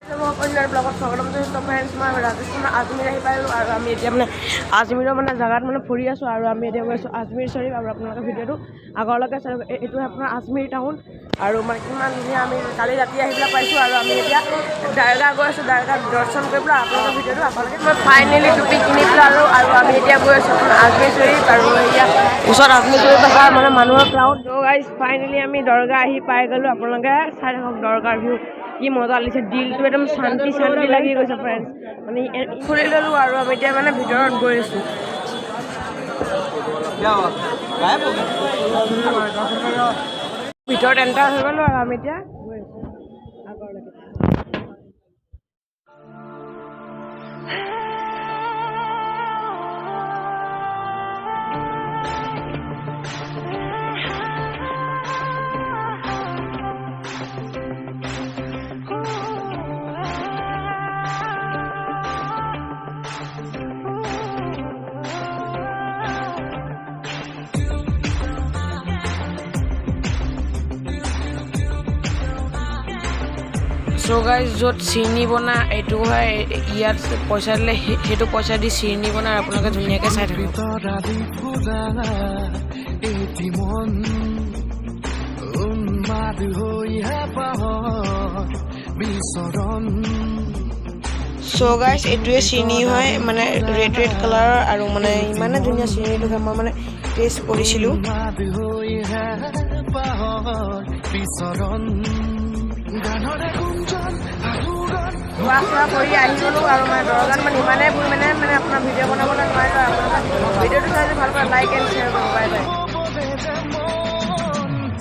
ব্লগত স্বাগতম জনাইছোঁ ফ্ৰেণ্ডছ। মই ৰাজস্থানৰ আজমেৰ আহি পালোঁ আৰু আমি এতিয়া মানে আজমেৰৰ মানে জেগাত মানে ফুৰি আছোঁ আৰু আমি এতিয়া গৈ আছোঁ আজমেৰ শ্বৰীফ। আৰু আপোনালোকে ভিডিঅ'টো আগৰলৈকে চাই এইটো আপোনাৰ আজমেৰ টাউন আৰু মানে কিমান ধুনীয়া। আমি কালি ৰাতি আহি পেলাই পাইছোঁ আৰু আমি এতিয়া দাৰগাহ গৈ আছোঁ। দাৰগাহ দৰ্শন কৰি পেলাই আপোনালোকৰ ভিডিঅ'টো আগৰলৈকে মই ফাইনেলি টুপি কিনি পেলালোঁ আৰু আমি এতিয়া গৈ আছোঁ আজমেৰ শ্বৰীফ। আৰু এতিয়া ওচৰত আজমেৰ শ্বৰীফ আছে মানে মানুহৰ ক্ৰাউড। ত' গাইজ ফাইনেলি আমি দৰগাহ আহি পাই গ'লোঁ। আপোনালোকে চাই থাকক দৰগাৰ ভিউ কি মজা লাগিছে। দিলটো একদম শান্তি শান্তি লাগি গৈছে ফ্ৰেণ্ডছ। মানে খুলি ল'লোঁ আৰু আমি এতিয়া মানে ভিতৰত গৈ আছোঁ। ভিতৰত এণ্টাৰ হৈ গ'লোঁ আৰু আমি এতিয়া গৈ আছোঁ আগৰলৈকে। চ' গাইজ য'ত চিৰিনি বনা এইটো হয় ইয়াত পইচা দিলে সেইটো পইচা দি চিৰিনি বনাই আপোনালোকে ধুনীয়াকৈ চাই থাকিব। চ' গাইজ এইটোৱে চিৰিনি হয় মানে ৰেড ৰেড কালাৰৰ আৰু মানে ইমানে ধুনীয়া চিৰিনিটো মই মানে টেষ্ট কৰিছিলোঁ। খোৱা চোৱা কৰি আহি গ'লোঁ আৰু মানে দৰগাত মানে ইমানেই মানে আপোনাৰ ভিডিঅ' বনাবলৈ নোৱাৰিলোঁ। আপোনালোকে ভিডিঅ'টো চাই ভাল পায় লাইক এণ্ড শ্বেয়াৰ কৰিব। Bye bye.